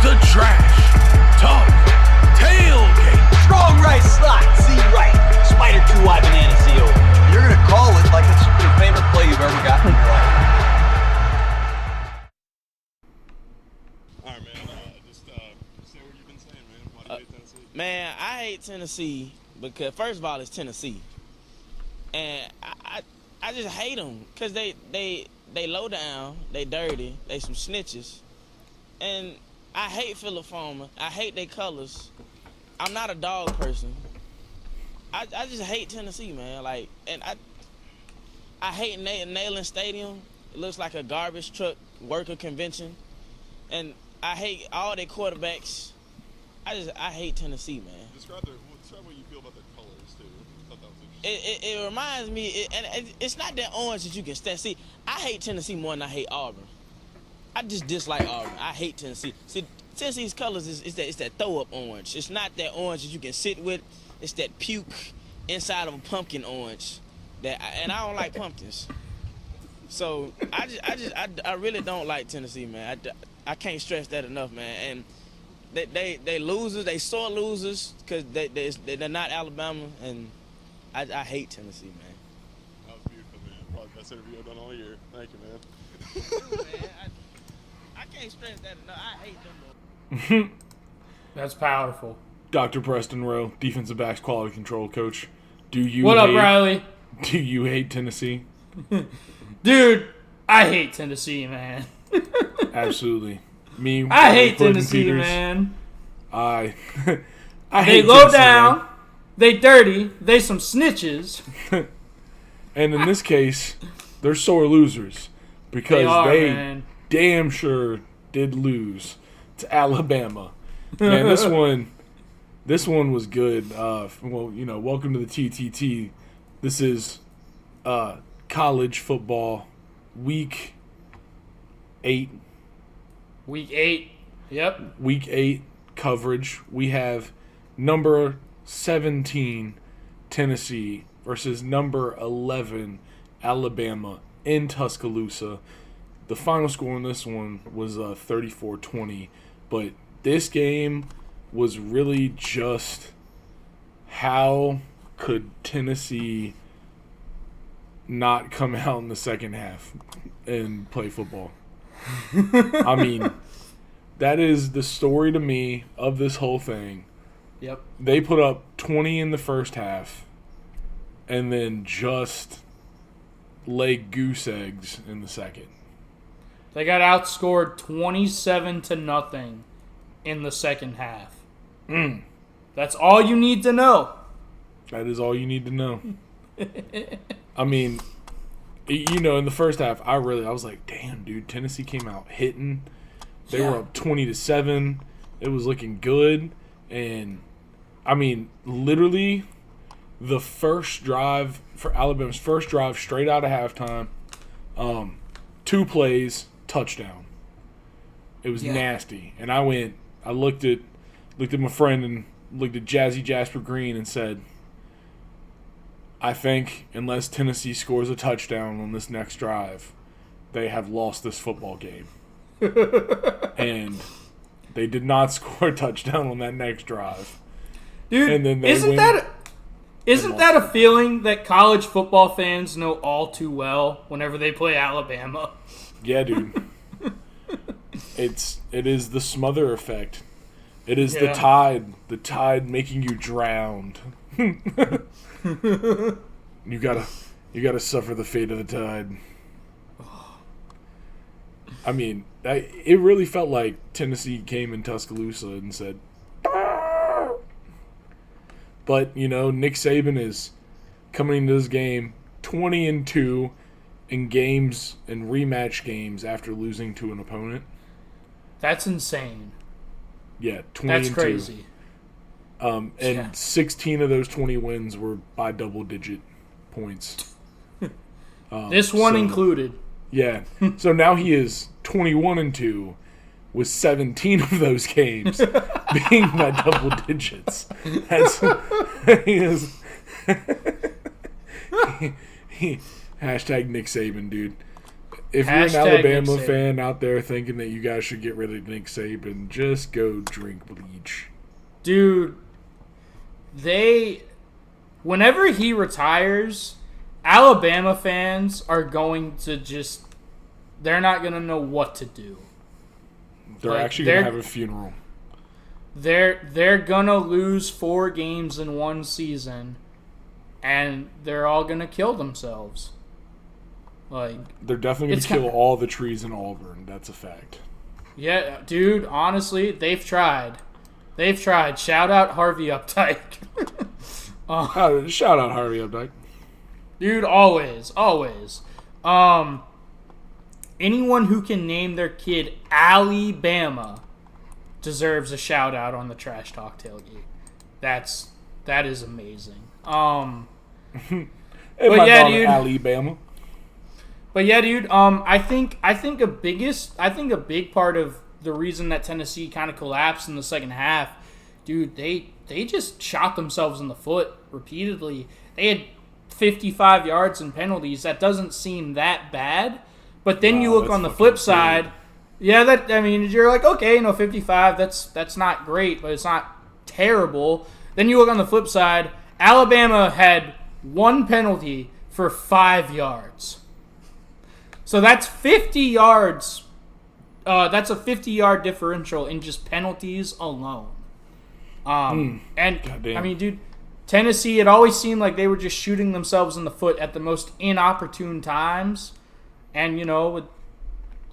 the trash talk tailgate. Strong right slot, Z right. Spider 2 wide banana seal. You're going to call it like it's your favorite play you've ever gotten in your life. All right, man. Just say what you've been saying, man. Why do you hate Tennessee? Man, I hate Tennessee because, first of all, it's Tennessee. And I just hate them because they low down, they dirty, they some snitches. And I hate Philip. I hate their colors. I'm not a dog person. I just hate Tennessee, man. Like, and I hate Neyland Stadium. It looks like a garbage truck worker convention. And I hate all their quarterbacks. I hate Tennessee, man. Describe what you feel about their colors, too. I thought that was interesting. It reminds me, and it's not that orange that you can stand. See, I hate Tennessee more than I hate Auburn. I just dislike Auburn. I hate Tennessee. See, Tennessee's colors is that throw-up orange. It's not that orange that you can sit with. It's that puke inside of a pumpkin orange. And I don't like pumpkins. So I really don't like Tennessee, man. I can't stress that enough, man. And they losers. They sore losers because they're not Alabama, and I hate Tennessee, man. That was beautiful, man. Probably the best interview I've done all year. Thank you, man. Man, I can't stress that enough. I hate them. That's powerful. Dr. Preston Rowe, defensive backs quality control coach. What up, Riley? Do you hate Tennessee? Dude, I hate Tennessee, man. Absolutely. Me. I hate Clinton Tennessee, Peters, man. I They hate low Tennessee, down. man. They dirty. They some snitches. And in this case, they're sore losers because they man. damn sure did lose to Alabama. Man, this one was good. Well, welcome to the TTT. This is college football week 8. Week 8. Yep. Week 8 coverage. We have number 17 Tennessee versus number 11 Alabama in Tuscaloosa. The final score in this one was 34-20, but this game was really just how could Tennessee not come out in the second half and play football. I mean, that is the story to me of this whole thing. Yep. They put up 20 in the first half and then just laid goose eggs in the second. They got outscored 27-0 in the second half. That's all you need to know. That is all you need to know. I mean, in the first half, I was like, damn, dude, Tennessee came out hitting. They were up 20-7. It was looking good. And, I mean, literally the first drive for Alabama's first drive straight out of halftime, 2 plays, touchdown. It was nasty. And I looked at my friend and looked at Jazzy Jasper Green and said, I think unless Tennessee scores a touchdown on this next drive, they have lost this football game. And they did not score a touchdown on that next drive. Dude, and then isn't that a feeling that college football fans know all too well whenever they play Alabama? Yeah, dude. It is the smother effect. It is the tide making you drowned. You gotta suffer the fate of the tide. I mean, it really felt like Tennessee came in Tuscaloosa and said, but Nick Saban is coming into this game 20-2 in games and rematch games after losing to an opponent. That's insane. Yeah, 20-2. That's crazy. And 16 of those 20 wins were by double-digit points. This one included. Yeah. So now he is 21-2 with 17 of those games being by double digits. That's hashtag Nick Saban, dude. If you're an Hashtag Alabama Nick Saban. fan out there thinking that you guys should get rid of Nick Saban, just go drink bleach. Dude, whenever he retires, Alabama fans are going to they're not going to know what to do. They're actually going to have a funeral. They're going to lose 4 games in one season, and they're all going to kill themselves. They're definitely going to kill all the trees in Auburn. That's a fact. Yeah, dude, honestly, they've tried. Shout out Harvey Updike. Shout out Harvey Updike. Dude, always. Anyone who can name their kid Alabama deserves a shout out on the Trash Talk tailgate. That is amazing. But yeah, dude. Alabama. But yeah, dude. I think a big part of the reason that Tennessee kind of collapsed in the second half, dude, they just shot themselves in the foot repeatedly. They had 55 yards and penalties. That doesn't seem that bad. But then you look on the flip side. Yeah, you're like, okay, 55, that's not great, but it's not terrible. Then you look on the flip side, Alabama had 1 penalty for 5 yards. So that's 50 yards. That's a 50-yard differential in just penalties alone. And Goddamn. I mean, dude, Tennessee, it always seemed like they were just shooting themselves in the foot at the most inopportune times. And,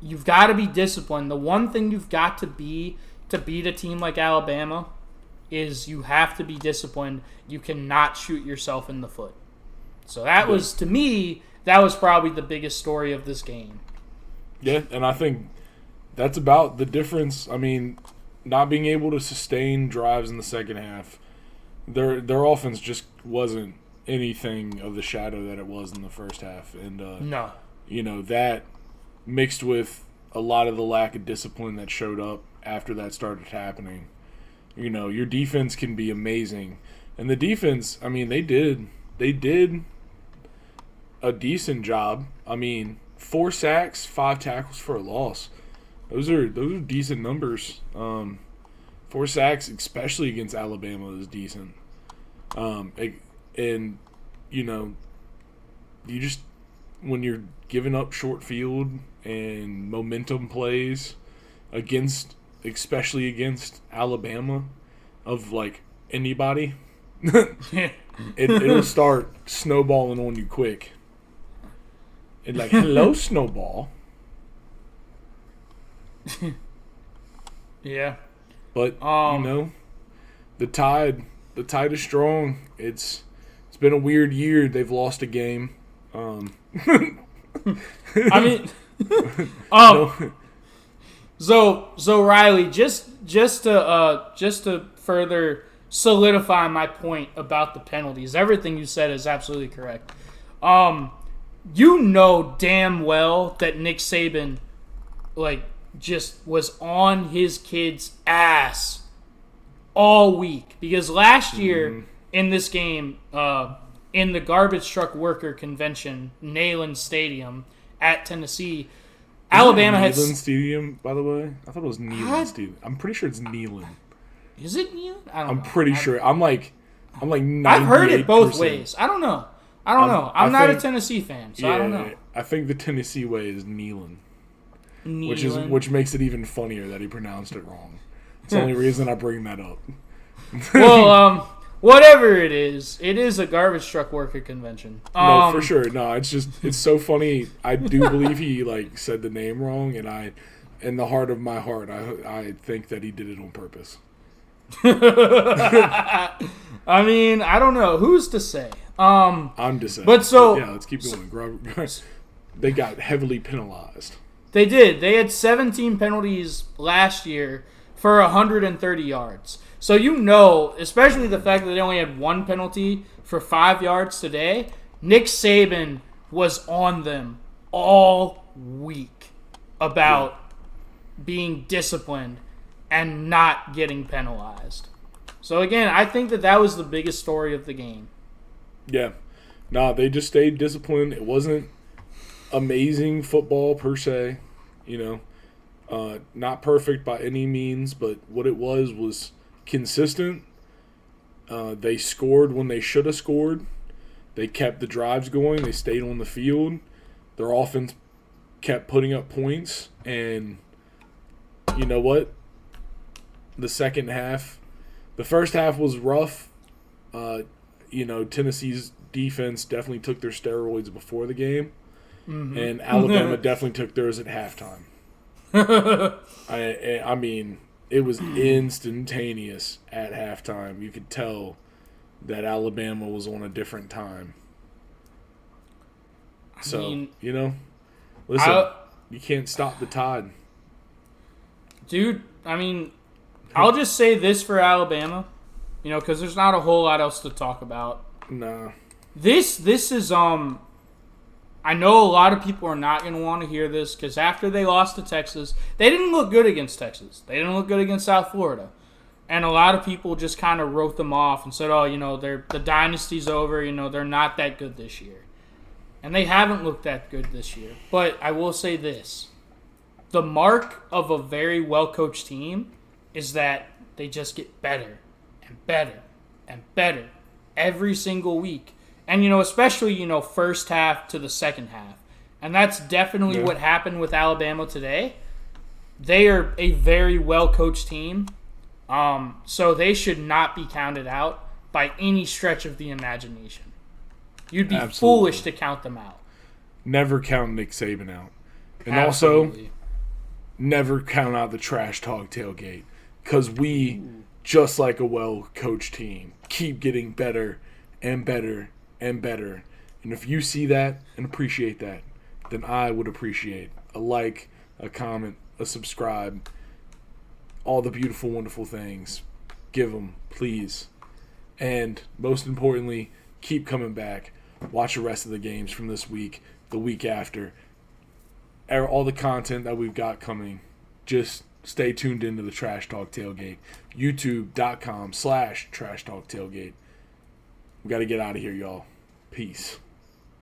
you've got to be disciplined. The one thing you've got to be to beat a team like Alabama is you have to be disciplined. You cannot shoot yourself in the foot. So that was, to me, that was probably the biggest story of this game. Yeah, and I think that's about the difference. I mean, not being able to sustain drives in the second half, their offense just wasn't anything of the shadow that it was in the first half. And No. That mixed with a lot of the lack of discipline that showed up after that started happening. Your defense can be amazing. And the defense, I mean, they did a decent job. I mean, 4 sacks, 5 tackles for a loss. Those are decent numbers. 4 sacks, especially against Alabama, is decent. You just, when you're giving up short field and momentum plays especially against Alabama, of like anybody, it'll start snowballing on you quick. And like, hello, snowball. Yeah. But the tide is strong. It's been a weird year. They've lost a game. I mean, so Riley, just to further solidify my point about the penalties, everything you said is absolutely correct. You know damn well that Nick Saban, just was on his kid's ass all week, because last year in this game, in the garbage truck worker convention, Neyland Stadium at Tennessee, Alabama had Neyland Stadium, by the way. I thought it was Neyland Stadium. I'm pretty sure it's Neyland. Is it Neyland? I don't know. I'm pretty sure. I'm like 98%. I've heard it both ways. I don't know. I'm not a Tennessee fan, so I don't know. I think the Tennessee way is Neyland. Which makes it even funnier that he pronounced it wrong. It's the only reason I bring that up. Well, whatever it is a garbage truck worker convention. No, for sure. No, it's so funny. I do believe he said the name wrong, and in the heart of my heart, I think that he did it on purpose. I mean, I don't know. Who's to say? I'm just saying. But let's keep going. They got heavily penalized. They did. They had 17 penalties last year for 130 yards. So especially the fact that they only had 1 penalty for 5 yards today, Nick Saban was on them all week about being disciplined and not getting penalized. So again, I think that was the biggest story of the game. Yeah. Nah, they just stayed disciplined. It wasn't amazing football per se, not perfect by any means, but what it was consistent. They scored when they should have scored. They kept the drives going. They stayed on the field. Their offense kept putting up points. And you know what? The first half was rough. Tennessee's defense definitely took their steroids before the game. Mm-hmm. And Alabama definitely took theirs at halftime. I mean, it was instantaneous at halftime. You could tell that Alabama was on a different time. So, listen, you can't stop the tide. Dude, I mean, I'll just say this for Alabama, because there's not a whole lot else to talk about. Nah. This is, I know a lot of people are not going to want to hear this because after they lost to Texas, they didn't look good against Texas. They didn't look good against South Florida. And a lot of people just kind of wrote them off and said, the dynasty's over. They're not that good this year. And they haven't looked that good this year. But I will say this. The mark of a very well-coached team is that they just get better and better and better every single week. And, especially, first half to the second half. And that's definitely what happened with Alabama today. They are a very well-coached team. So they should not be counted out by any stretch of the imagination. You'd be foolish to count them out. Never count Nick Saban out. And Absolutely. also, never count out the Trash Talk Tailgate. Because we, just like a well-coached team, keep getting better and better and better. And if you see that and appreciate that, then I would appreciate a like, a comment, a subscribe, all the beautiful, wonderful things. Give them, please. And most importantly, keep coming back. Watch the rest of the games from this week, the week after. All the content that we've got coming. Just stay tuned into the Trash Talk Tailgate. YouTube.com/Trash Talk Tailgate. We got to get out of here, y'all. Peace.